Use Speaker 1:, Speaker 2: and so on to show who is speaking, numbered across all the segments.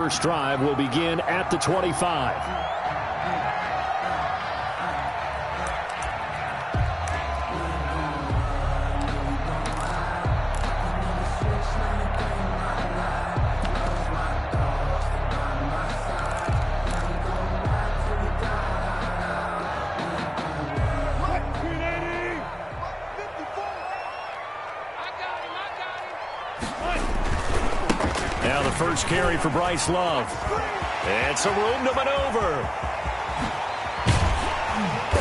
Speaker 1: First drive will begin at the 25. Now the first carry for Bryce Love. It's a room to maneuver.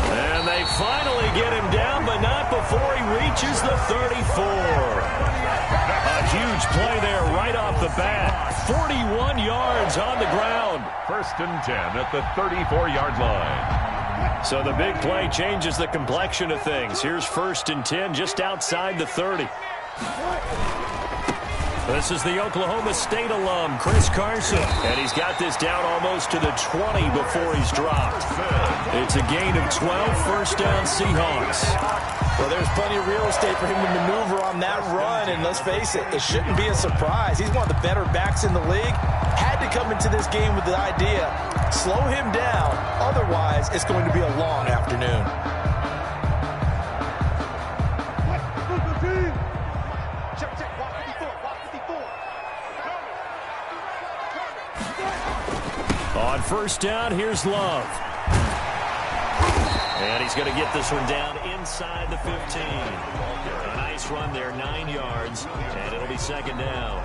Speaker 1: And they finally get him down, but not before he reaches the 34. A huge play there right off the bat. 41 yards on the ground.
Speaker 2: First and 10 at the 34-yard line.
Speaker 1: So the big play changes the complexion of things. Here's first and 10 just outside the 30. This is the Oklahoma State alum, Chris Carson. And he's got this down almost to the 20 before he's dropped. It's a gain of 12, first down Seahawks.
Speaker 3: Well, there's plenty of real estate for him to maneuver on that run. And let's face it, it shouldn't be a surprise. He's one of the better backs in the league. Had to come into this game with the idea, slow him down. Otherwise, it's going to be a long afternoon.
Speaker 1: On first down, here's Love. And he's going to get this one down inside the 15. A nice run there, 9 yards, and it'll be second down.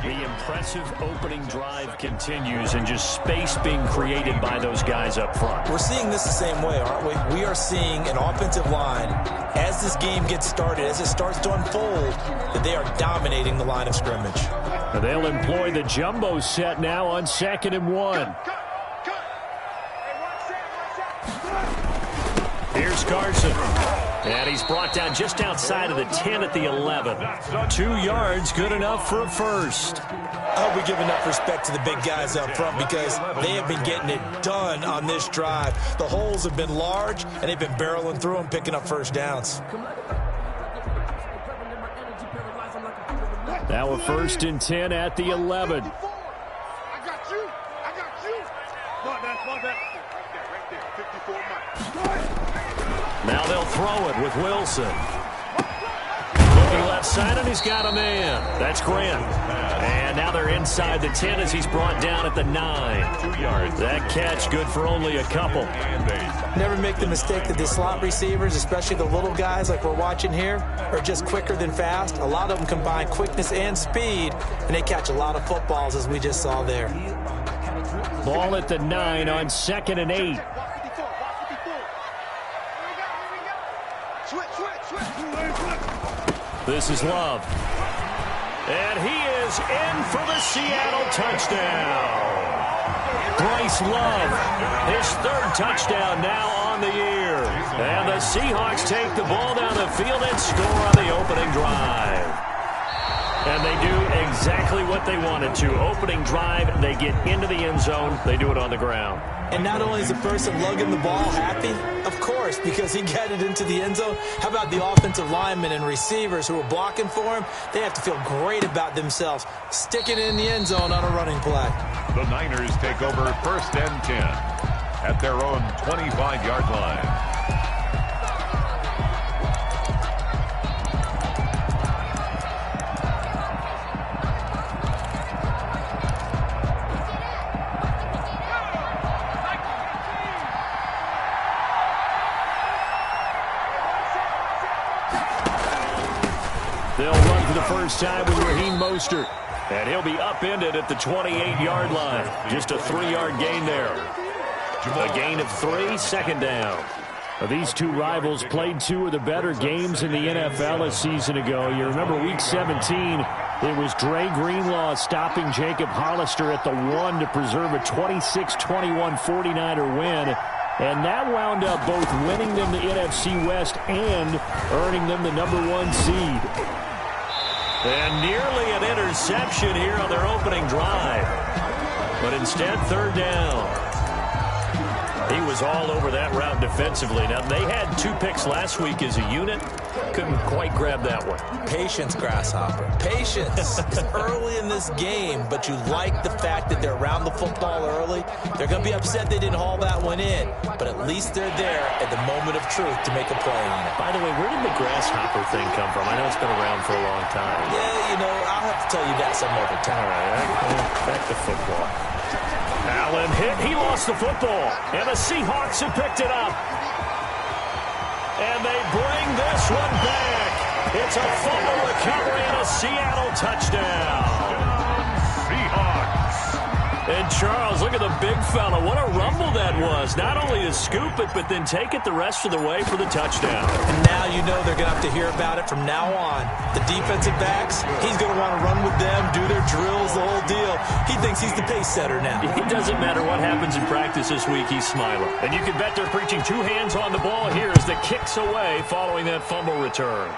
Speaker 1: The impressive opening drive continues, and just space being created by those guys up front.
Speaker 3: We're seeing this the same way, aren't we? We are seeing an offensive line, as this game gets started, as it starts to unfold, that they are dominating the line of scrimmage.
Speaker 1: And they'll employ the jumbo set now on 2nd and 1. Here's Carson. And he's brought down just outside of the 10 at the 11. 2 yards, good enough for a first.
Speaker 3: I hope we give enough respect to the big guys up front because they have been getting it done on this drive. The holes have been large, and they've been barreling through them, picking up first downs.
Speaker 1: Now a first and 10 at the 11.
Speaker 4: I got you. Right there. 54 miles.
Speaker 1: Now they'll throw it with Wilson. Looking left side, and he's got a man. That's Grant. And now they're inside the 10 as he's brought down at the 9.
Speaker 2: 2 yards.
Speaker 1: That catch good for only a couple.
Speaker 3: Never make the mistake that the slot receivers, especially the little guys like we're watching here, are just quicker than fast. A lot of them combine quickness and speed, and they catch a lot of footballs, as we just saw there.
Speaker 1: Ball at the 9 on 2nd and 8. This is Love. And he is in for the Seattle touchdown. Bryce Love, his 3rd touchdown now on the year. And the Seahawks take the ball down the field and score on the opening drive. And they do exactly what they wanted to. Opening drive, they get into the end zone. They do it on the ground.
Speaker 3: And not only is the person lugging the ball happy, of course, because he got it into the end zone. How about the offensive linemen and receivers who are blocking for him? They have to feel great about themselves, sticking it in the end zone on a running play.
Speaker 2: The Niners take over first and 10 at their own 25-yard line.
Speaker 1: They'll run for the first time with Raheem Mostert. And he'll be upended at the 28-yard line. Just a 3-yard gain there. A gain of 3, second down. These two rivals played 2 of the better games in the NFL a season ago. You remember Week 17, it was Dre Greenlaw stopping Jacob Hollister at the 1 to preserve a 26-21 49er win. And that wound up both winning them the NFC West and earning them the #1 seed. And nearly an interception here on their opening drive. But instead, 3rd down. He was all over that route defensively. Now, they had 2 picks last week as a unit. couldn't quite grab that one.
Speaker 3: Patience, Grasshopper. Patience. It's early in this game, but you like the fact that they're around the football early. They're going to be upset they didn't haul that one in, but at least they're there at the moment of truth to make a play on it.
Speaker 1: By the way, where did the grasshopper thing come from? I know it's been around for a long time.
Speaker 3: Yeah, you know, I'll have to tell you that some other time.
Speaker 1: All right, back to football. Allen hit. He lost the football, and the Seahawks have picked it up. And they bring this one back. It's a fumble recovery and a Seattle touchdown.
Speaker 2: Seahawks.
Speaker 1: And Charles, look at the big fella. What a rumble that was. Not only to scoop it, but then take it the rest of the way for the touchdown.
Speaker 3: And now you know they're going to have to hear about it from now on. The defensive backs, he's going to want to run with them, do their drills, the whole deal. He thinks he's the pace setter now.
Speaker 1: It doesn't matter what happens in practice this week, he's smiling. And you can bet they're preaching two hands on the ball here as the kick's away following that fumble return.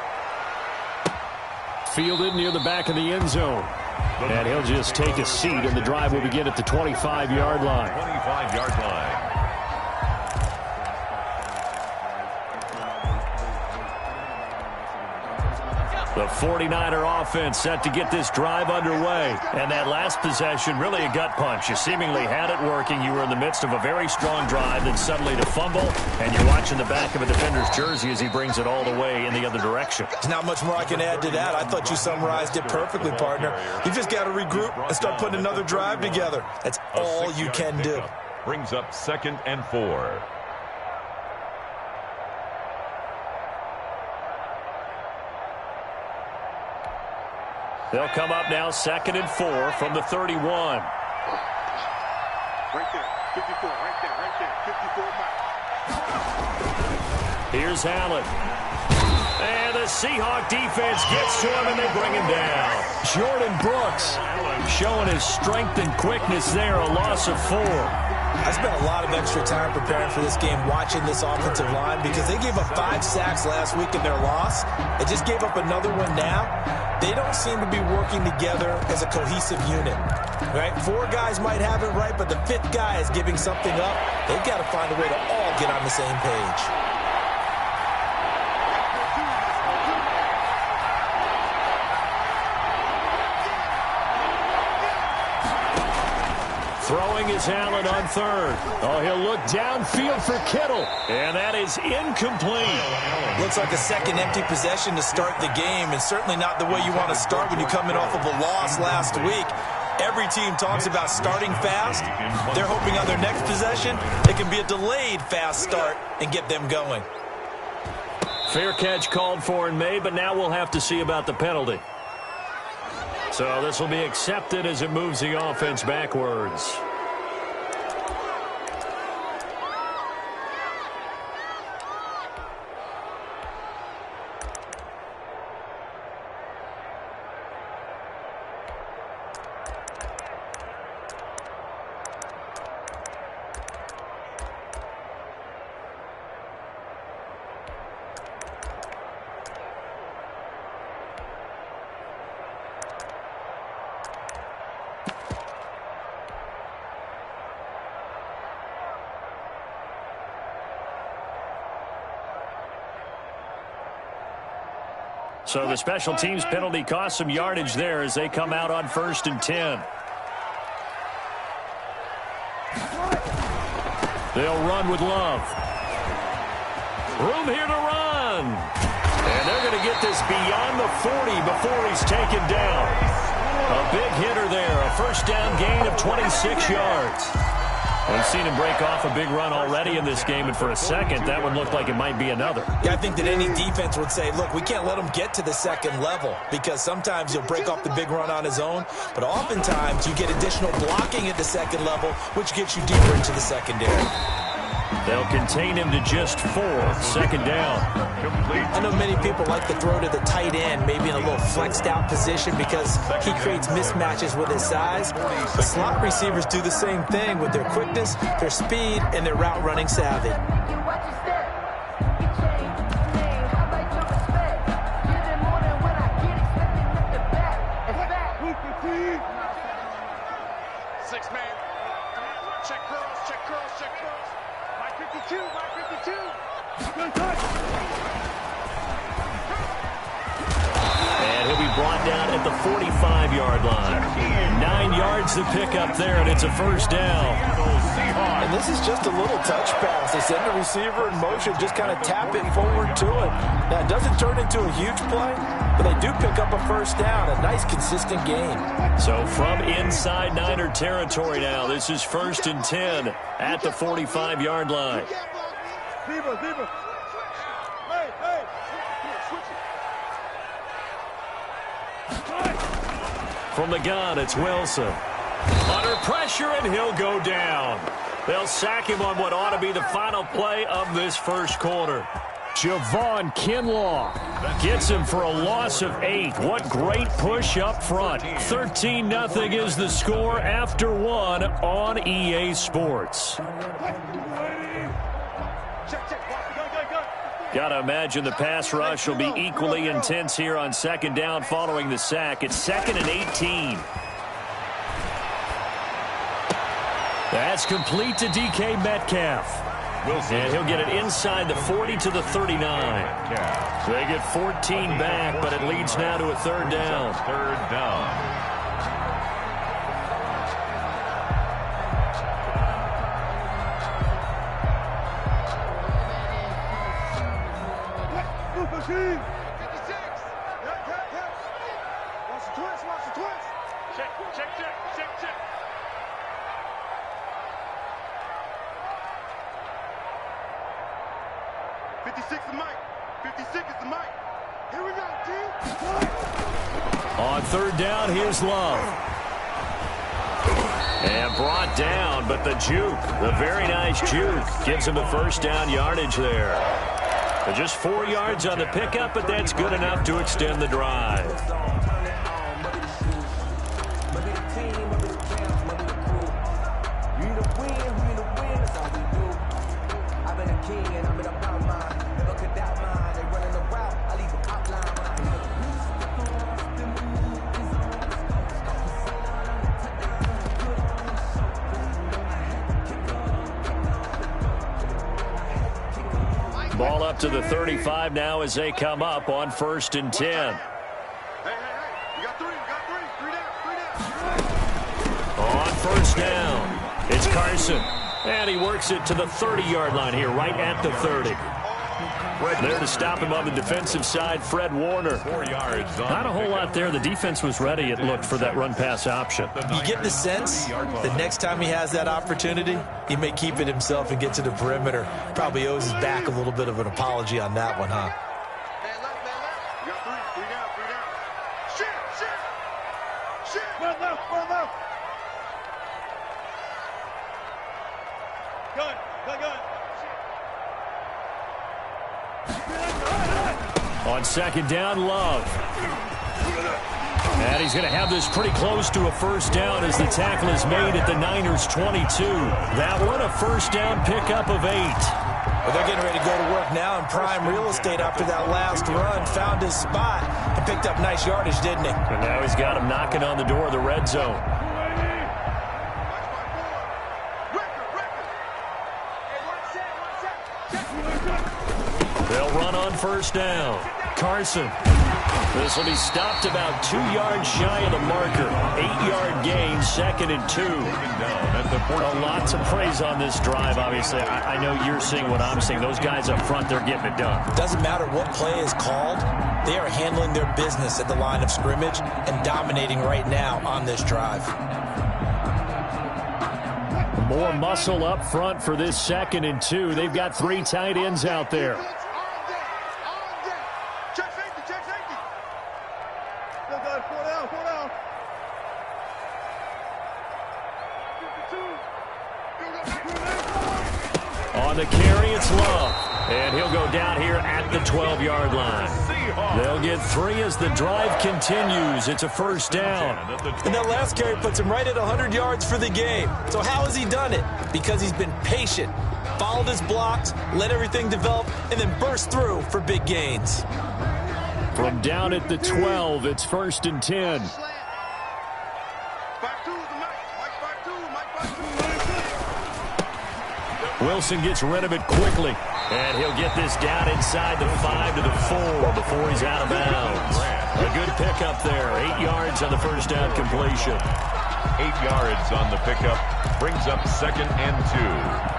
Speaker 1: Fielded near the back of the end zone. And he'll just take a seat, and the drive will begin at the 25-yard line.
Speaker 2: 25-yard line.
Speaker 1: The 49er offense set to get this drive underway. And that last possession, really a gut punch. You seemingly had it working. You were in the midst of a very strong drive, then suddenly to fumble, and you're watching the back of a defender's jersey as he brings it all the way in the other direction.
Speaker 3: There's not much more I can add to that. I thought you summarized it perfectly, partner. You just got to regroup and start putting another drive together. That's all you can do.
Speaker 2: Brings up 2nd and 4.
Speaker 1: They'll come up now 2nd and 4 from the 31.
Speaker 4: Right there, 54, right there, 54 mark.
Speaker 1: Here's Allen. And the Seahawk defense gets to him, and they bring him down. Jordan Brooks showing his strength and quickness there, a loss of 4.
Speaker 3: I spent a lot of extra time preparing for this game watching this offensive line because they gave up 5 sacks last week in their loss. They just gave up another one now. They don't seem to be working together as a cohesive unit. Right? 4 guys might have it right, but the 5th guy is giving something up. They've got to find a way to all get on the same page.
Speaker 1: Throwing is Allen on 3rd. Oh, he'll look downfield for Kittle. And that is incomplete.
Speaker 3: Looks like a second empty possession to start the game, and certainly not the way you want to start when you're coming off of a loss last week. Every team talks about starting fast. They're hoping on their next possession, it can be a delayed fast start and get them going.
Speaker 1: Fair catch called for and made, but now we'll have to see about the penalty. So this will be accepted as it moves the offense backwards. So the special teams penalty cost some yardage there as they come out on 1st and 10. They'll run with Love. Room here to run. And they're going to get this beyond the 40 before he's taken down. A big hitter there. A first down gain of 26 yards. We've seen him break off a big run already in this game, and for a second, that one looked like it might be another.
Speaker 3: Yeah, I think that any defense would say, look, we can't let him get to the second level because sometimes he'll break off the big run on his own, but oftentimes you get additional blocking at the second level, which gets you deeper into the secondary.
Speaker 1: They'll contain him to just 4. 2nd down.
Speaker 3: I know many people like to throw to the tight end, maybe in a little flexed out position because he creates mismatches with his size. The slot receivers do the same thing with their quickness, their speed, and their route running savvy.
Speaker 4: 6-man. Check curls, check curls, check curls. My 52, my 52. Good touch.
Speaker 1: brought down at the 45-yard line. 9 yards to pick up there, and it's a first down.
Speaker 3: And this is just a little touch pass. They send the receiver in motion, just kind of tap it forward to him. Now, it doesn't turn into a huge play, but they do pick up a first down. A nice, consistent game.
Speaker 1: So from inside Niner territory now, this is 1st and 10 at the 45-yard line. From the gun, it's Wilson. Under pressure, and he'll go down. They'll sack him on what ought to be the final play of this first quarter. Javon Kinlaw gets him for a loss of 8. What great push up front. 13-0 is the score after 1 on EA Sports. Gotta imagine the pass rush will be equally intense here on 2nd down following the sack. It's 2nd and 18. That's complete to DK Metcalf. And he'll get it inside the 40 to the 39. They get 14 back, but it leads now to a 3rd down.
Speaker 2: 3rd down.
Speaker 4: Check. 56 is Mike. 56 is the Mike. Here we go, team.
Speaker 1: On 3rd down, here's Love. And brought down, but the juke, the very nice juke, gives him the first down yardage there. But just 4 yards on the pickup, but that's good enough to extend the drive. Ball up to the 35 now as they come up on 1st and 10.
Speaker 4: Hey. You got three. Three down.
Speaker 1: On 1st down, it's Carson. And he works it to the 30-yard line here, right at the 30. There to stop him on the defensive side, Fred Warner.
Speaker 2: 4 yards.
Speaker 1: Not a whole lot there. The defense was ready, it looked, for that run-pass option.
Speaker 3: You get the sense the next time he has that opportunity, he may keep it himself and get to the perimeter. Probably owes his back a little bit of an apology on that one, huh?
Speaker 4: Man left. You got three down. Shit. One left. Gun.
Speaker 1: On 2nd down, Love. And he's going to have this pretty close to a first down as the tackle is made at the Niners' 22. That one, a first down pickup of 8.
Speaker 3: Well, they're getting ready to go to work now in prime real estate after that last run. Found his spot and picked up nice yardage, didn't he?
Speaker 1: And now he's got him knocking on the door of the red zone. They'll run on 1st down. Carson. This will be stopped about 2 yards shy of the marker. 8-yard gain, 2nd and 2. Lots of praise on this drive, obviously. I know you're seeing what I'm seeing. Those guys up front, they're getting it done.
Speaker 3: Doesn't matter what play is called. They are handling their business at the line of scrimmage and dominating right now on this drive.
Speaker 1: More muscle up front for this 2nd and 2. They've got 3 tight ends out there.
Speaker 4: Check safety. Still got 4 down. 52.
Speaker 1: On the carry, it's Love. And he'll go down here at the 12-yard line. They'll get 3 as the drive continues. It's a first down.
Speaker 3: And that last carry puts him right at 100 yards for the game. So how has he done it? Because he's been patient, followed his blocks, let everything develop, and then burst through for big gains.
Speaker 1: From down at the 12, it's 1st and 10. Wilson gets rid of it quickly. And he'll get this down inside the 5 to the 4 before he's out of bounds. A good pickup there. 8 yards on the first down completion.
Speaker 2: 8 yards on the pickup. Brings up 2nd and 2.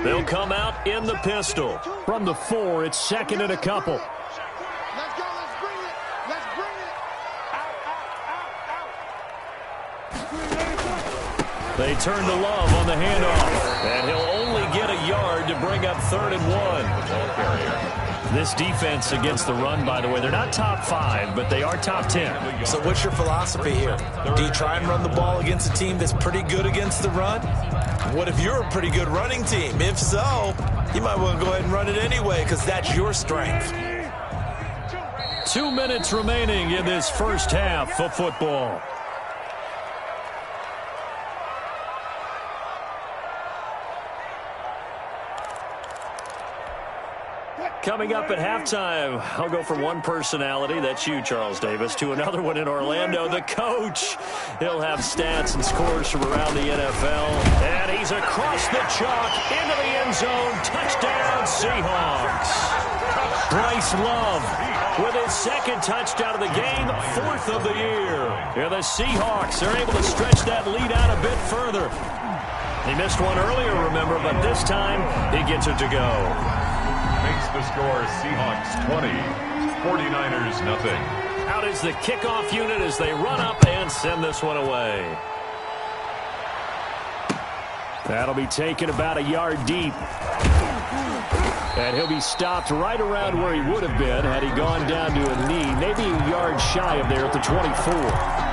Speaker 1: They'll come out in the pistol. From the 4, it's 2nd and a couple.
Speaker 4: Let's go, let's bring it. Let's bring it. Out.
Speaker 1: They turn to Love on the handoff. And he'll only get a yard to bring up 3rd and 1. This defense against the run, by the way, they're not top 5, but they are top 10.
Speaker 3: So what's your philosophy here? Do you try and run the ball against a team that's pretty good against the run? What if you're a pretty good running team? If so, you might want to go ahead and run it anyway because that's your strength.
Speaker 1: 2 minutes remaining in this first half of football. Coming up at halftime, I'll go from one personality, that's you, Charles Davis, to another one in Orlando, the coach. He'll have stats and scores from around the NFL. And he's across the chalk, into the end zone, touchdown Seahawks. Bryce Love with his 2nd touchdown of the game, 4th of the year. And the Seahawks are able to stretch that lead out a bit further. He missed one earlier, remember, but this time he gets it to go.
Speaker 2: Makes the score Seahawks 20, 49ers nothing.
Speaker 1: Out is the kickoff unit as they run up and send this one away. That'll be taken about a yard deep. And he'll be stopped right around where he would have been had he gone down to a knee, maybe a yard shy of there at the 24.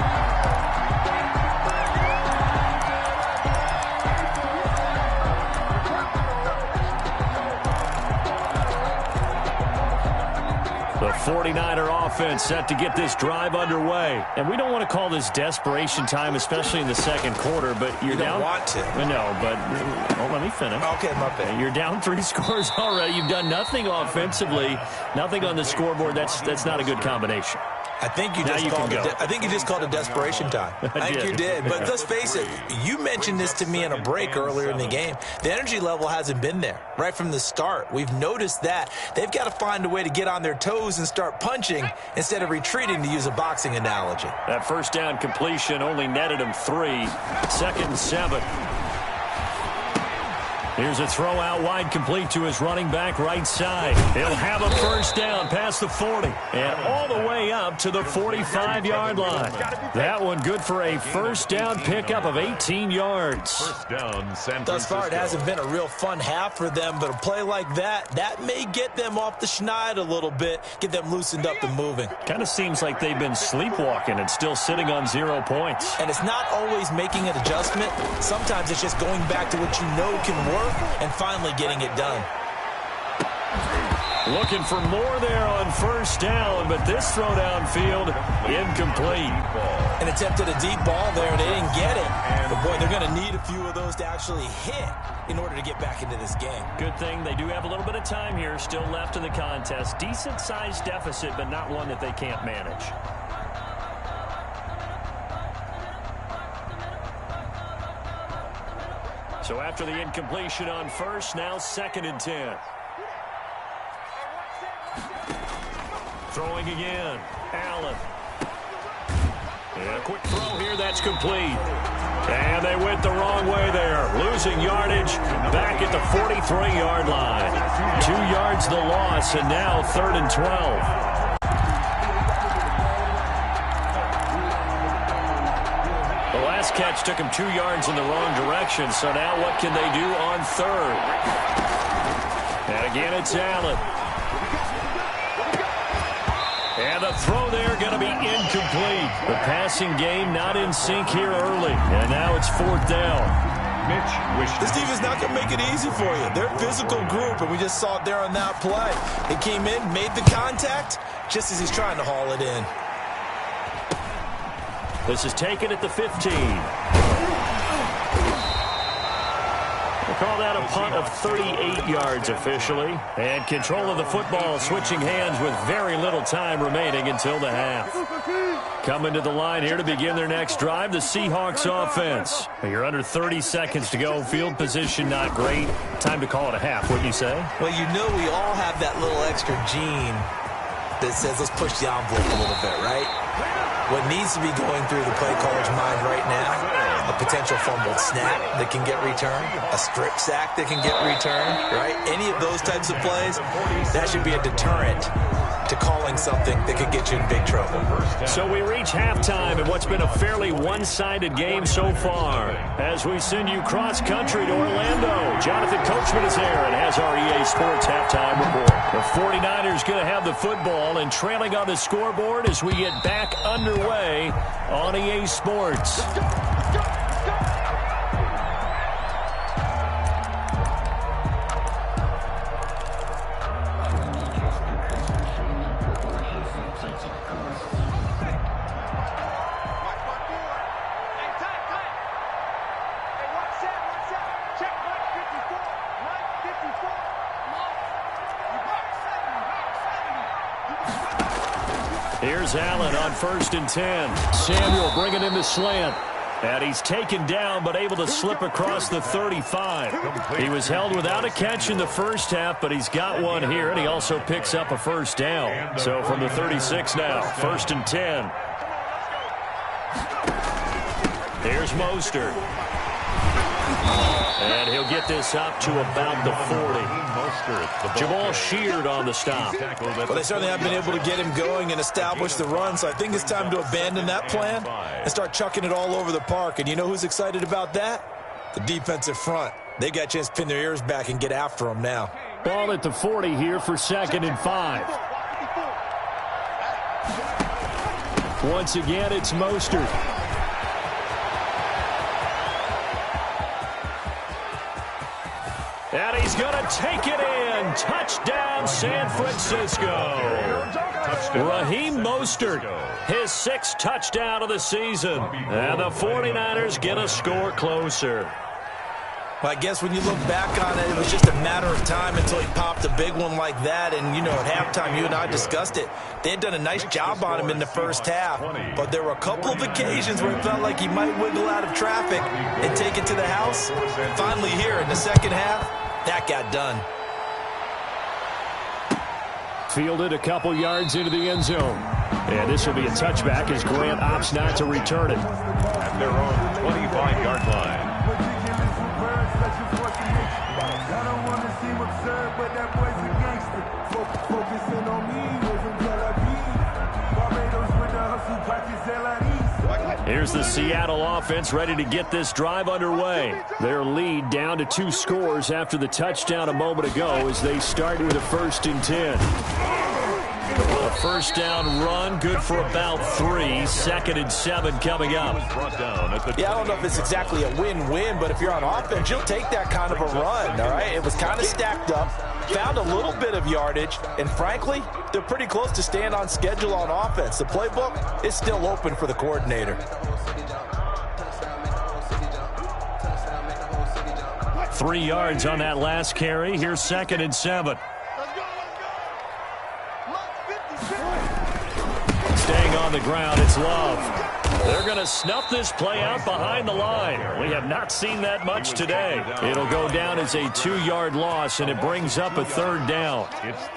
Speaker 1: The 49er offense set to get this drive underway. And we don't want to call this desperation time, especially in the 2nd quarter, but you're down.
Speaker 3: You don't want to.
Speaker 1: No, but let me finish.
Speaker 3: Okay, my bad.
Speaker 1: You're down 3 scores already. You've done nothing offensively, nothing on the scoreboard. That's not a good combination.
Speaker 3: I think you just called it desperation time. I think you did. But let's face it, you mentioned this to me in a break earlier in the game. The energy level hasn't been there right from the start. We've noticed that. They've got to find a way to get on their toes and start punching instead of retreating, to use a boxing analogy.
Speaker 1: That first down completion only netted him 3. 2nd and 7. Here's a throw out wide, complete to his running back right side. He'll have a first down past the 40 and all the way up to the 45-yard line. That one good for a first down pickup of 18 yards.
Speaker 2: First down, San Francisco.
Speaker 3: Thus far, it hasn't been a real fun half for them, but a play like that may get them off the schneid a little bit, get them loosened up and moving.
Speaker 1: Kind of seems like they've been sleepwalking and still sitting on 0 points.
Speaker 3: And it's not always making an adjustment. Sometimes it's just going back to what you know can work and finally getting it done.
Speaker 1: Looking for more there on first down, but this throw downfield incomplete.
Speaker 3: An attempt at a deep ball there, and they didn't get it. But, boy, they're going to need a few of those to actually hit in order to get back into this game.
Speaker 1: Good thing they do have a little bit of time here still left in the contest. Decent-sized deficit, but not one that they can't manage. So after the incompletion on first, now 2nd and 10. Throwing again. Allen. And a quick throw here, that's complete. And they went the wrong way there. Losing yardage back at the 43-yard line. 2 yards the loss, and now 3rd and 12. Catch took him 2 yards in the wrong direction, so now what can they do on 3rd? And again, it's Allen. And the throw there going to be incomplete. The passing game not in sync here early, and now it's 4th down.
Speaker 3: This defense not going to make it easy for you. They're a physical group, and we just saw it there on that play. He came in, made the contact, just as he's trying to haul it in.
Speaker 1: This is taken at the 15. call that a punt of 38 yards officially. And control of the football switching hands with very little time remaining until the half. Coming to the line here to begin their next drive, the Seahawks offense. You're under 30 seconds to go. Field position not great. Time to call it a half, wouldn't you say?
Speaker 3: Well, you know we all have that little extra gene that says let's push the envelope a little bit, right? What needs to be going through the play caller's mind right now, a potential fumbled snap that can get returned, a strip sack that can get returned, right? Any of those types of plays, that should be a deterrent to calling something that could get you in big trouble.
Speaker 1: So we reach halftime in what's been a fairly one-sided game so far. As we send you cross-country to Orlando, Jonathan Coachman is here and has our EA Sports halftime report. The 49ers going to have the football and trailing on the scoreboard as we get back underway on EA Sports. Here's Allen on 1st and 10. Samuel bringing in the slant. And he's taken down but able to slip across the 35. He was held without a catch in the first half, but he's got one here, and he also picks up a first down. So from the 36 now, 1st and 10. Here's Mostert. And he'll get this up to about the 40. Jamal Sheard on the stop.
Speaker 3: Well, they certainly have been able to get him going and establish the run, so I think it's time to abandon that plan and start chucking it all over the park. And you know who's excited about that? The defensive front. They got a chance to pin their ears back and get after him now.
Speaker 1: Ball at the 40 here for 2nd and 5. Once again, it's Mostert. And he's going to take it in. Touchdown, San Francisco. Raheem Mostert, his 6th touchdown of the season. And the 49ers get a score closer.
Speaker 3: Well, I guess when you look back on it, it was just a matter of time until he popped a big one like that. And, you know, at halftime, you and I discussed it. They had done a nice job on him in the first half. But there were a couple of occasions where it felt like he might wiggle out of traffic and take it to the house. Finally here in the second half, that got done.
Speaker 1: Fielded a couple yards into the end zone. And this will be a touchback as Grant opts not to return it.
Speaker 2: At their own 25-yard line.
Speaker 1: Here's the Seattle offense ready to get this drive underway. Their lead down to 2 scores after the touchdown a moment ago as they start with a 1st and 10. A first down run, good for about 3. 2nd and 7 coming up.
Speaker 3: Yeah, I don't know if it's exactly a win-win, but if you're on offense, you'll take that kind of a run, all right? It was kind of stacked up, found a little bit of yardage, and frankly, they're pretty close to staying on schedule on offense. The playbook is still open for the coordinator.
Speaker 1: 3 yards on that last carry. Here's 2nd and 7. Staying on the ground, it's Love. They're going to snuff this play out behind the line. We have not seen that much today. It'll go down as a 2-yard loss, and it brings up a 3rd down.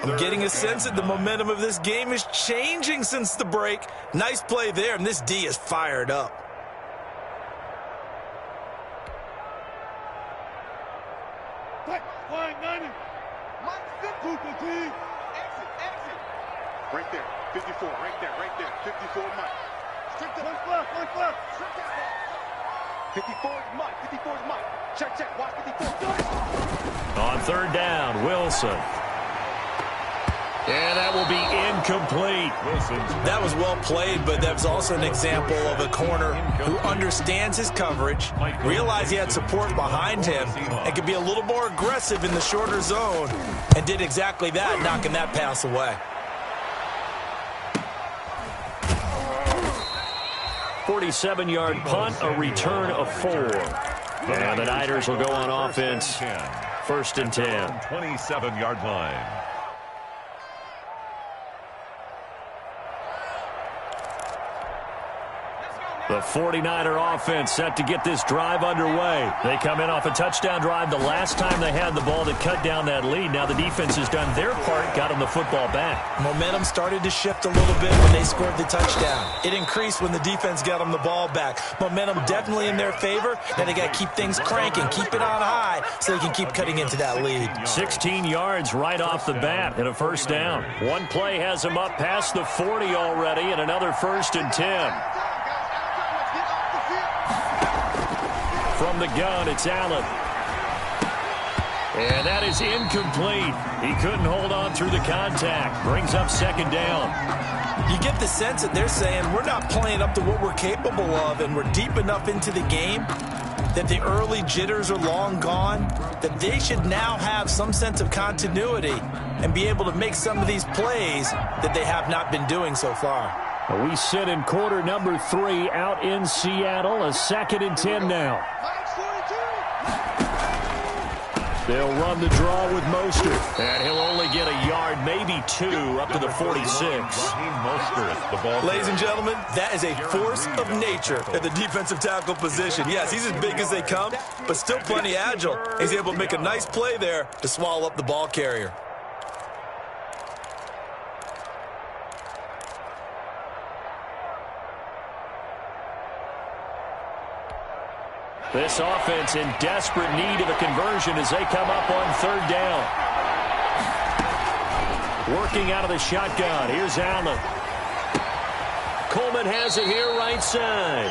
Speaker 3: I'm getting a sense that the momentum of this game is changing since the break. Nice play there, and this D is fired up.
Speaker 4: Right there, 54, right there, 54 Mike. Left. 54 is Mike, 54 is Mike. Check, watch 54.
Speaker 1: On 3rd down, Wilson. And that will be incomplete.
Speaker 3: That was well played, but that was also an example of a corner who understands his coverage, realized he had support behind him, and could be a little more aggressive in the shorter zone, and did exactly that, knocking that pass away.
Speaker 1: 47-yard punt, a return of 4. And the Niners will go on offense. First and 10.
Speaker 2: 27-yard line.
Speaker 1: The 49er offense set to get this drive underway. They come in off a touchdown drive the last time they had the ball to cut down that lead. Now the defense has done their part, got them the football back. Momentum started to shift a little bit when they scored the touchdown. It increased when the defense got them the ball back. Momentum definitely in their favor. Now they got to keep things cranking, keep it on high so they can keep cutting into that lead. 16 yards right off the bat and a first down. One play has them up past the 40 already and another first and 10. From the gun, it's Allen. And that is incomplete. He couldn't hold on through the contact. Brings up second down. You get the sense that they're saying we're not playing up to what we're capable of, and we're deep enough into the game that the early jitters are long gone, that they should now have some sense of continuity and be able to make some of these plays that they have not been doing so far. We sit in quarter number 3 out in Seattle. A second and 10 now. They'll run the draw with Mostert. And he'll only get a yard, maybe 2, up to the 46.
Speaker 3: Ladies and gentlemen, that is a force of nature at the defensive tackle position. Yes, he's as big as they come, but still plenty agile. He's able to make a nice play there to swallow up the ball carrier. This offense in desperate need of a conversion as they come up on third down. Working out of the shotgun. Here's Allen. Coleman has it here right side.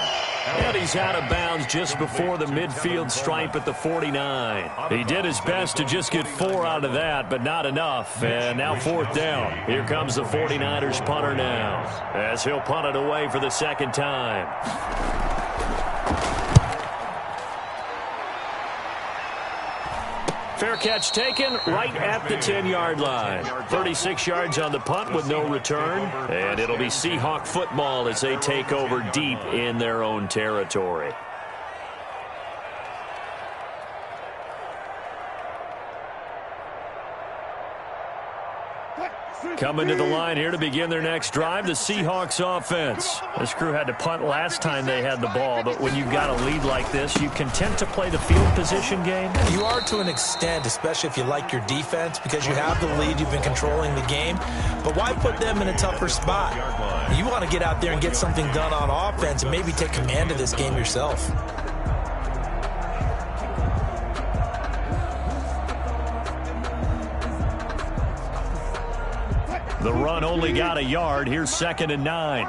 Speaker 3: And he's out of bounds just before the midfield stripe at the 49. He did his best to just get 4 out of that, but not enough. And now fourth down. Here comes the 49ers punter now, as he'll punt it away for the second time. Fair catch taken right at the 10-yard line. 36 yards on the punt with no return. And it'll be Seahawk football as they take over deep in their own territory. Coming to the line here to begin their next drive, the Seahawks offense. This crew had to punt last time they had the ball, but when you've got a lead like this, you content to play the field position game? You are to an extent, especially if you like your defense, because you have the lead, you've been controlling the game. But why put them in a tougher spot? You want to get out there and get something done on offense and maybe take command of this game yourself. The run only got a yard. Here's second and 9.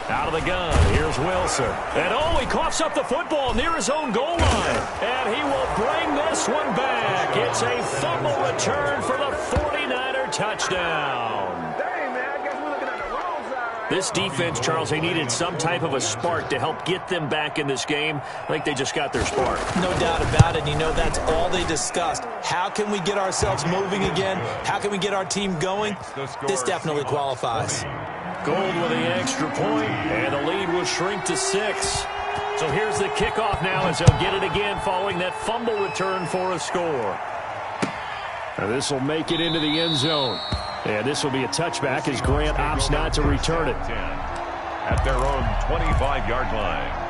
Speaker 3: Out of the gun. Here's Wilson. And he coughs up the football near his own goal line. And he will bring this one back. It's a fumble return for the 49er touchdown. This defense, Charles, they needed some type of a spark to help get them back in this game. I think they just got their spark. No doubt about it. And you know that's all they discussed. How can we get ourselves moving again? How can we get our team going? This definitely qualifies. Gold with the extra point, and the lead will shrink to 6. So here's the kickoff now as they'll get it again following that fumble return for a score. Now this will make it into the end zone. And this will be a touchback as Grant opts not to return it.
Speaker 2: At their own 25-yard line.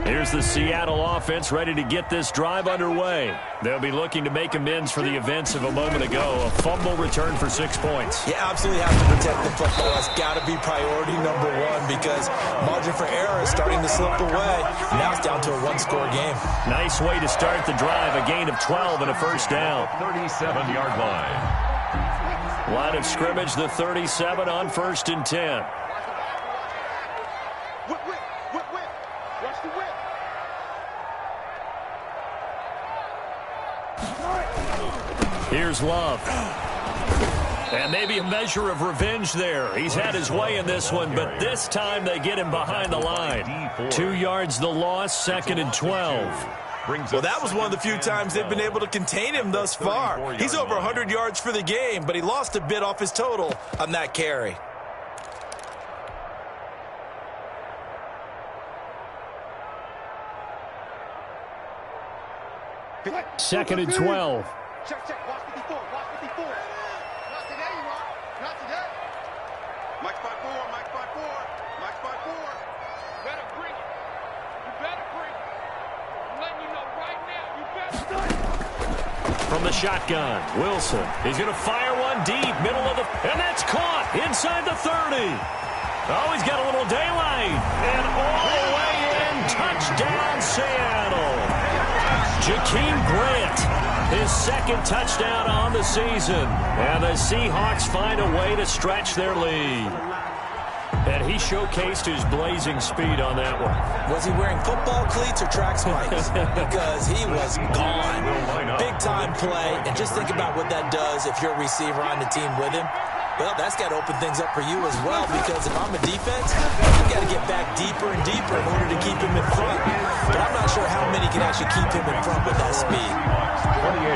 Speaker 1: Here's the Seattle offense ready to get this drive underway. They'll be looking to make amends for the events of a moment ago. A fumble return for 6 points. You absolutely have to protect the football. That's got to be priority number 1 because margin for error is starting to slip away. Now it's down to a 1-score game. Nice way to start the drive. A gain of 12 and a first down.
Speaker 2: 37-yard line.
Speaker 1: Line of scrimmage, the 37 on first and 10. Here's Love. And maybe a measure of revenge there. He's had his way in this one, but this time they get him behind the line. 2 yards the loss, 2nd and 12.
Speaker 3: Well, that was one of the few times they've been able to contain him thus far. He's over 100 yards for the game, but he lost a bit off his total on that carry.
Speaker 1: Second and 12.
Speaker 4: Check, watch 54, watch 54. Not today, Rock. Not today. Mike 5-4, Mike 5-4, Mike 5-4. You better bring it. You better bring it. I'm letting you know right now, you better.
Speaker 1: From the shotgun, Wilson. He's going to fire one deep, middle of the... And that's caught inside the 30. Oh, he's got a little daylight. And all the way in, touchdown, Seattle. Jakeem Grant, his 2nd touchdown on the season. And the Seahawks find a way to stretch their lead. And he showcased his blazing speed on that one.
Speaker 3: Was he wearing football cleats or track spikes? Because he was gone. Big-time play. And just think about what that does if you're a receiver on the team with him. Well, that's got to open things up for you as well, because if I'm a defense, I've got to get back deeper and deeper in order to keep him in front. But I'm not sure how many can actually keep him in front with that speed.
Speaker 2: 28,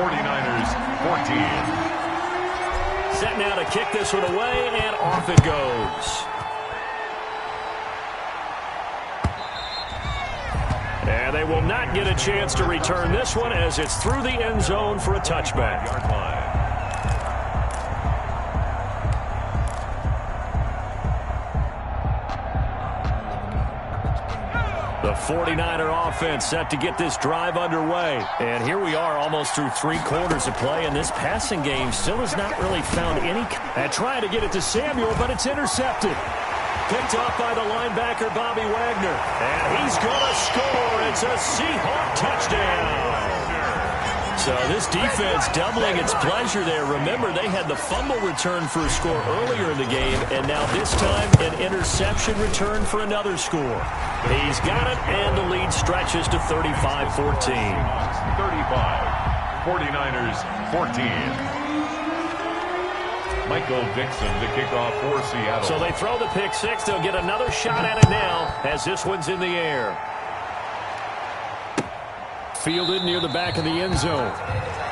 Speaker 2: 49ers 14.
Speaker 1: Set now to kick this one away, and off it goes. And they will not get a chance to return this one as it's through the end zone for a touchback.
Speaker 2: Yard line.
Speaker 1: The 49er offense set to get this drive underway. And here we are almost through 3 quarters of play, and this passing game still has not really found any... And trying to get it to Samuel, but it's intercepted. Picked off by the linebacker, Bobby Wagner. And he's going to score. It's a Seahawk touchdown. So this defense doubling its pleasure there. Remember, they had the fumble return for a score earlier in the game, and now this time an interception return for another score. He's got it, and the lead stretches to 35-14.
Speaker 2: 35, 49ers 14. Michael Dixon to kick off for Seattle.
Speaker 1: So they throw the pick six. They'll get another shot at it now as this one's in the air. Fielded near the back of the end zone.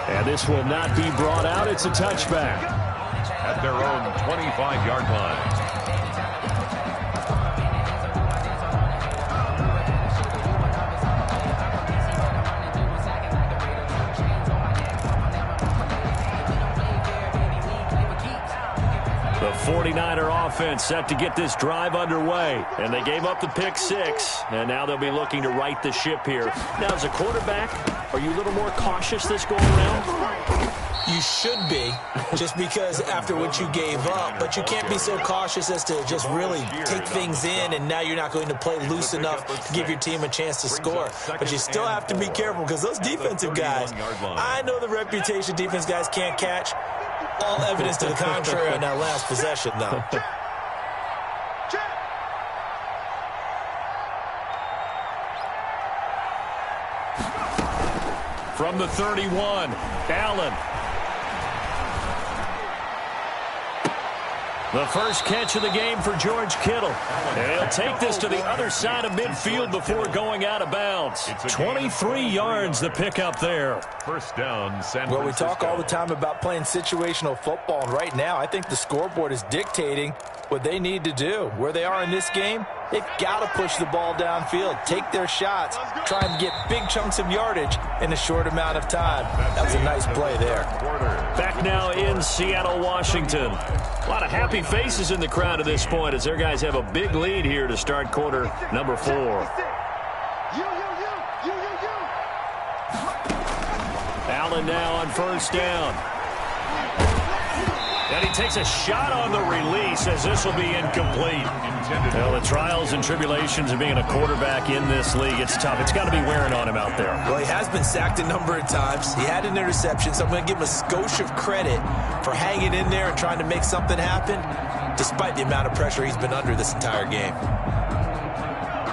Speaker 1: And this will not be brought out. It's a touchback.
Speaker 2: At their own 25-yard line.
Speaker 1: The 49er offense set to get this drive underway. And they gave up the pick six. And now they'll be looking to right the ship here. Now, as a quarterback, are you a little more cautious this go around?
Speaker 3: You should be, just because after what you gave up. But you can't be so cautious as to just really take things in, and now you're not going to play loose enough to give your team a chance to score. But you still have to be careful, because those defensive guys, I know the reputation defense guys can't catch. All evidence to the contrary on that last possession, though.
Speaker 1: From the 31, Allen. The first catch of the game for George Kittle. And he'll take this to the other side of midfield before going out of bounds. 23 yards the pickup there.
Speaker 2: First down, San Francisco.
Speaker 3: Well, we talk all the time about playing situational football, and right now I think the scoreboard is dictating what they need to do. Where they are in this game, they've got to push the ball downfield, take their shots, try and get big chunks of yardage in a short amount of time. That was a nice play there.
Speaker 1: Back now in Seattle, Washington. A lot of happy faces in the crowd at this point as their guys have a big lead here to start quarter number 4. Allen now on first down. And he takes a shot on the release as this will be incomplete. Well, the trials and tribulations of being a quarterback in this league, it's tough. It's got to be wearing on him out there.
Speaker 3: Well, he has been sacked a number of times. He had an interception, so I'm going to give him a skosh of credit for hanging in there and trying to make something happen, despite the amount of pressure he's been under this entire game.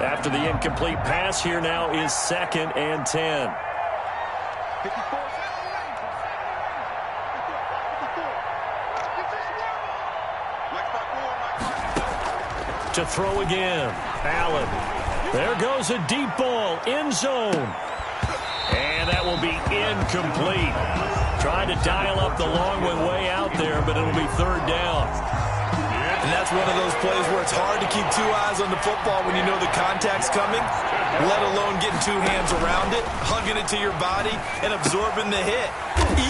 Speaker 1: After the incomplete pass, here now is 2nd and 10.
Speaker 4: 54.
Speaker 1: to throw again. Allen. There goes a deep ball. End zone. And that will be incomplete. Trying to dial up the long way out there, but it'll be third down.
Speaker 3: And that's one of those plays where it's hard to keep two eyes on the football when you know the contact's coming, let alone getting two hands around it, hugging it to your body, and absorbing the hit.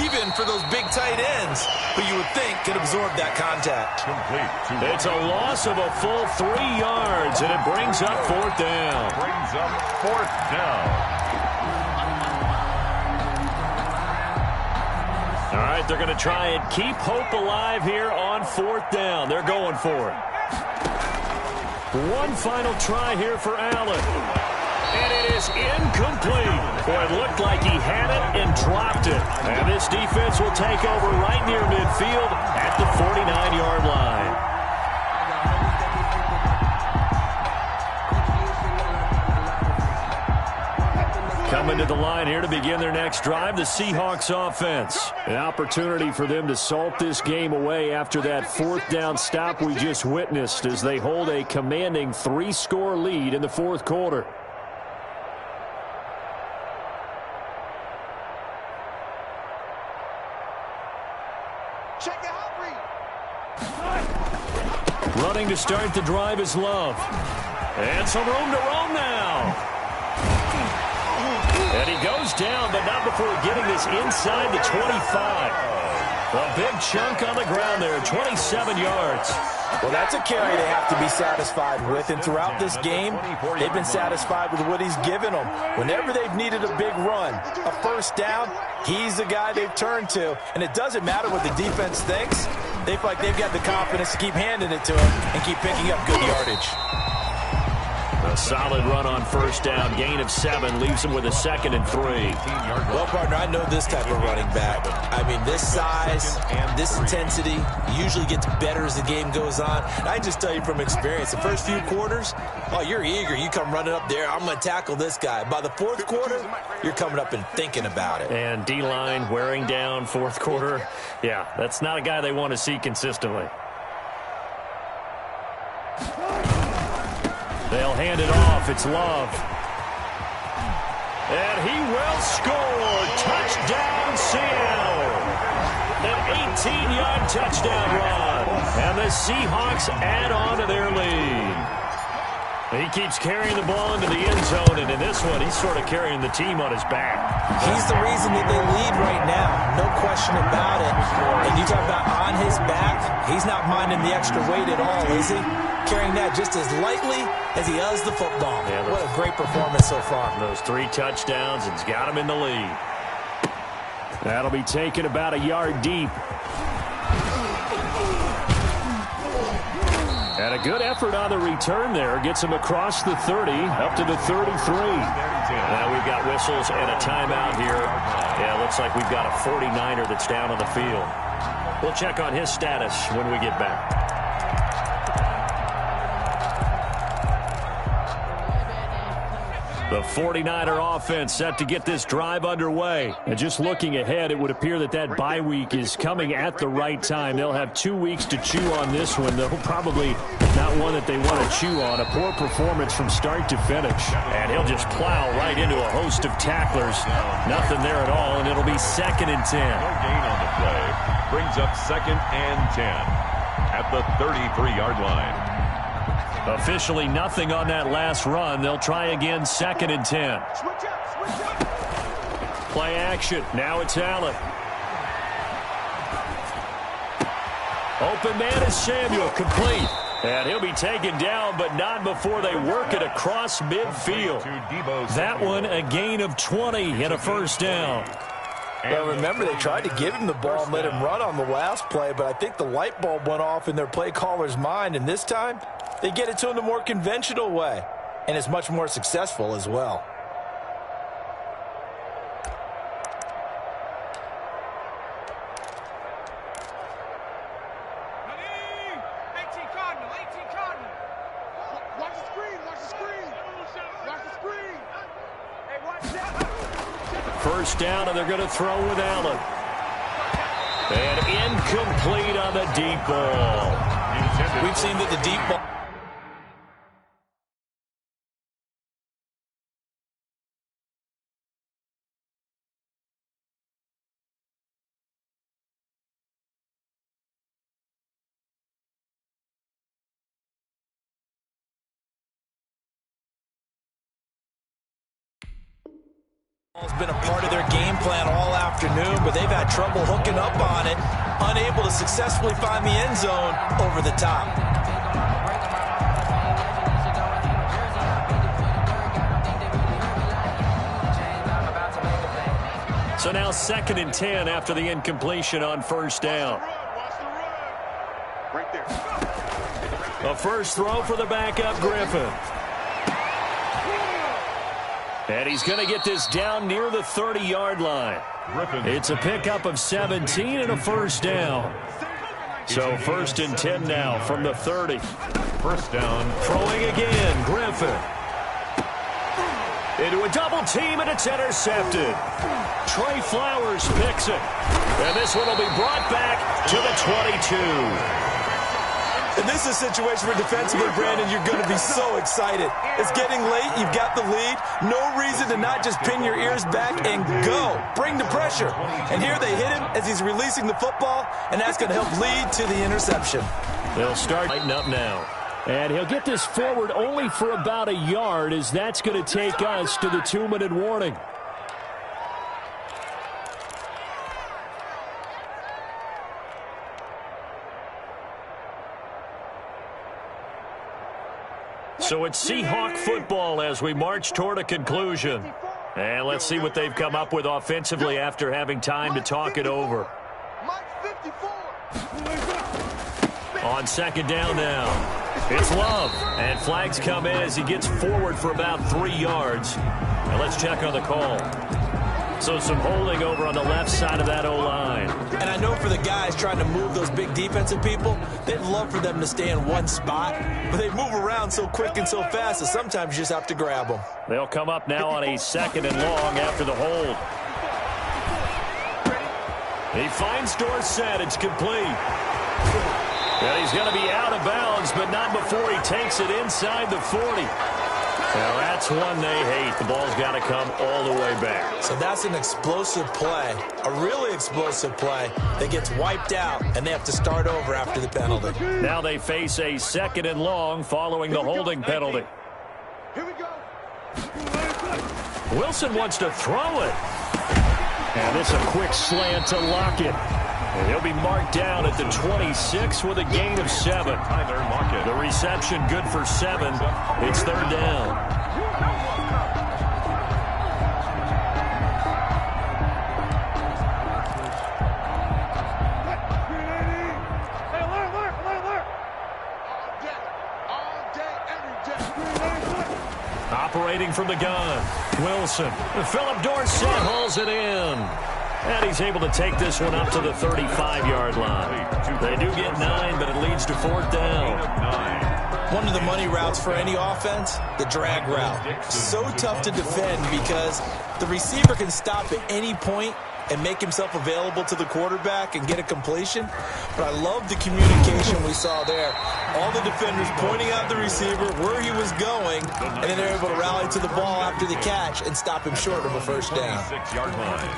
Speaker 3: Even for those big tight ends who you would think could absorb that contact.
Speaker 1: It's a loss of a full 3 yards, and it brings up fourth down. All right, they're going to try and keep hope alive here on fourth down. They're going for it. One final try here for Allen. And it is incomplete. Boy, it looked like he had it and dropped it. And this defense will take over right near midfield at the 49-yard line. Coming to the line here to begin their next drive, the Seahawks offense. An opportunity for them to salt this game away after that fourth down stop we just witnessed as they hold a commanding 3-score lead in the fourth quarter. Running to start the drive is Love. And some room to roam now. And he goes down, but not before getting this inside the 25. A big chunk on the ground there, 27 yards.
Speaker 3: Well, that's a carry they have to be satisfied with, and throughout this game, they've been satisfied with what he's given them. Whenever they've needed a big run, a first down, he's the guy they've turned to. And it doesn't matter what the defense thinks. They feel like they've got the confidence to keep handing it to him and keep picking up good yardage.
Speaker 1: A solid run on first down. Gain of 7 leaves him with a 2nd and 3.
Speaker 3: Well, partner, I know this type of running back. I mean, this size, this intensity usually gets better as the game goes on. And I just tell you from experience, the first few quarters, oh, you're eager. You come running up there, I'm going to tackle this guy. By the fourth quarter, you're coming up and thinking about it.
Speaker 1: And D-line wearing down fourth quarter. Yeah, that's not a guy they want to see consistently. They'll hand it off. It's Love. And he will score. Touchdown, Seattle. An 18-yard touchdown run. And the Seahawks add on to their lead. He keeps carrying the ball into the end zone, and in this one, he's sort of carrying the team on his back.
Speaker 3: He's the reason that they lead right now. No question about it. And you talk about on his back, he's not minding the extra weight at all, is he? Carrying that just as lightly as he does the football. Yeah, what a great performance so far.
Speaker 1: Those 3 touchdowns, it's got him in the lead. That'll be taken about a yard deep. And a good effort on the return there. Gets him across the 30, up to the 33. Now we've got whistles and a timeout here. Yeah, looks like we've got a 49er that's down on the field. We'll check on his status when we get back. The 49er offense set to get this drive underway. And just looking ahead, it would appear that that bye week is coming at the right time. They'll have 2 weeks to chew on this one, though probably not one that they want to chew on. A poor performance from start to finish. And he'll just plow right into a host of tacklers. Nothing there at all, and it'll be 2nd and 10.
Speaker 2: No gain on the play. Brings up 2nd and 10 at the 33-yard line.
Speaker 1: Officially nothing on that last run. They'll try again, 2nd and 10. Play action. Now it's Allen. Open man is Samuel. Complete. And he'll be taken down, but not before they work it across midfield. That one, a gain of 20 and a first down.
Speaker 3: Well, remember, they tried to give him the ball and let him run on the last play, but I think the light bulb went off in their play caller's mind, and this time they get it to him the more conventional way, and it's much more successful as well.
Speaker 1: First down, and they're going to throw with Allen. And incomplete on the deep ball.
Speaker 3: We've seen that the deep ball It's been a part of their game plan all afternoon, but they've had trouble hooking up on it, unable to successfully find the end zone over the top.
Speaker 1: So now 2nd and 10 after the incompletion on first down.
Speaker 4: Right there.
Speaker 1: A first throw for the backup Griffin. And he's going to get this down near the 30-yard line. It's a pickup of 17 and a first down. So 1st and 10 now from the 30.
Speaker 2: First down.
Speaker 1: Throwing again, Griffin. Into a double team, and it's intercepted. Trey Flowers picks it. And this one will be brought back to the 22.
Speaker 3: And this is a situation where defensively, Brandon, you're going to be so excited. It's getting late. You've got the lead. No reason to not just pin your ears back and go. Bring the pressure. And here they hit him as he's releasing the football, and that's going to help lead to the interception.
Speaker 1: They'll start lighting up now. And he'll get this forward only for about a yard, as that's going to take us to the 2-minute warning. So it's Seahawk football as we march toward a conclusion. And let's see what they've come up with offensively after having time to talk it over. On 2nd down now. It's Love, and flags come in as he gets forward for about 3 yards. Now let's check on the call. So some holding over on the left side of that O-line.
Speaker 3: And I know for the guys trying to move those big defensive people, they'd love for them to stay in one spot, but they move around so quick and so fast that sometimes you just have to grab them.
Speaker 1: They'll come up now on a 2nd and long after the hold. He finds Dorsett. It's complete. And he's going to be out of bounds, but not before he takes it inside the 40. Now, that's one they hate. The ball's got to come all the way back.
Speaker 3: So that's an explosive play, a really explosive play that gets wiped out, and they have to start over after the penalty.
Speaker 1: Now they face a 2nd and long following the holding penalty.
Speaker 4: Here we go.
Speaker 1: Wilson wants to throw it. And this a quick slant to Lockett. And he'll be marked down at the 26 with a gain of 7. The reception good for 7. It's 3rd down. Operating from the gun, Wilson. Philip Dorsett hauls it in. And he's able to take this one up to the 35-yard line. They do get 9, but it leads to 4th down.
Speaker 3: One of the money routes for any offense, the drag route. So tough to defend because the receiver can stop at any point and make himself available to the quarterback and get a completion. But I love the communication we saw there. All the defenders pointing out the receiver, where he was going, and then they're able to rally to the ball after the catch and stop him short of a first down.
Speaker 2: 6-yard line.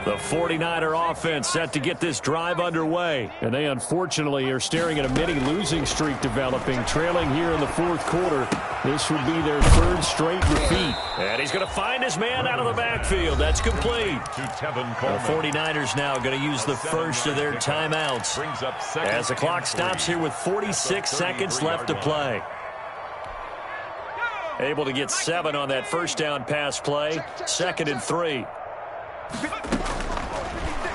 Speaker 1: The 49er offense set to get this drive underway. And they unfortunately are staring at a mini losing streak developing, trailing here in the 4th quarter. This would be their 3rd straight defeat. And he's going to find his man out of the backfield. That's complete. The 49ers now going to use the first of their timeouts as the clock stops here with 46 seconds left to play. Able to get 7 on that first down pass play. 2nd and 3.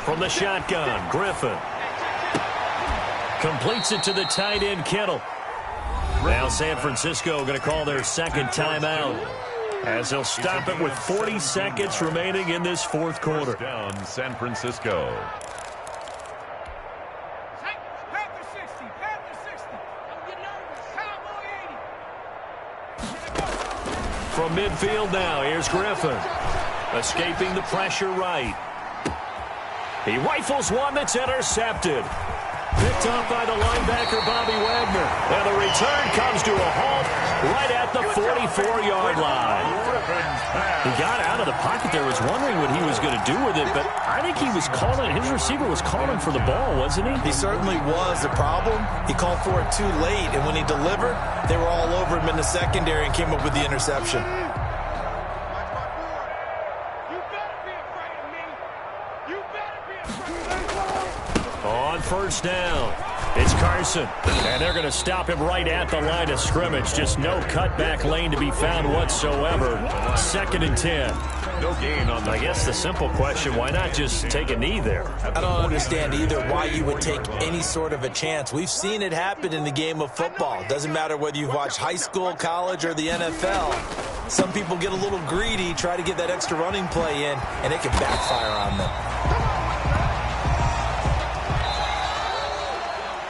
Speaker 1: From the shotgun, Griffin. Completes it to the tight end, Kittle. Now San Francisco going to call their 2nd timeout as they'll stop it with 40 seconds remaining in this 4th quarter.
Speaker 2: Down San Francisco.
Speaker 1: From midfield now, here's Griffin. Escaping the pressure right. He rifles one that's intercepted. Picked off by the linebacker, Bobby Wagner. And the return comes to a halt right at the 44-yard line. He got out of the pocket there, was wondering what he was going to do with it, but I think he was calling, his receiver was calling for the ball, wasn't he?
Speaker 3: He certainly was. The problem, he called for it too late, and when he delivered, they were all over him in the secondary and came up with the interception.
Speaker 1: On first down, it's Carson, and they're going to stop him right at the line of scrimmage. Just no cutback lane to be found whatsoever. 2nd and 10.
Speaker 2: No gain on the
Speaker 1: I guess the simple question, why not just take a knee there?
Speaker 3: I don't understand either why you would take any sort of a chance. We've seen it happen in the game of football. Doesn't matter whether you've watched high school, college, or the NFL. Some people get a little greedy, try to get that extra running play in, and it can backfire on them.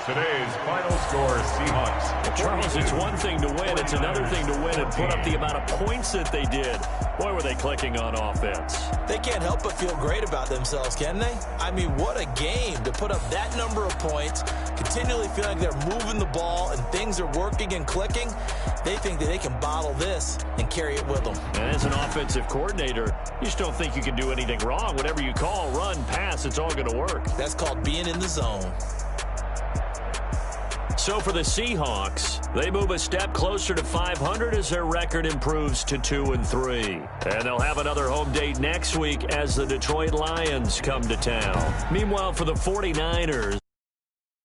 Speaker 2: Today's final score, Seahawks.
Speaker 1: Charles, it's one thing to win. It's another thing to win and put up the amount of points that they did. Boy, were they clicking on offense.
Speaker 3: They can't help but feel great about themselves, can they? I mean, what a game to put up that number of points, continually feel like they're moving the ball and things are working and clicking. They think that they can bottle this and carry it with them.
Speaker 1: And as an offensive coordinator, you just don't think you can do anything wrong. Whatever you call, run, pass, it's all going to work.
Speaker 3: That's called being in the zone.
Speaker 1: So for the Seahawks, they move a step closer to 500 as their record improves to 2-3. And they'll have another home date next week as the Detroit Lions come to town. Meanwhile, for the 49ers,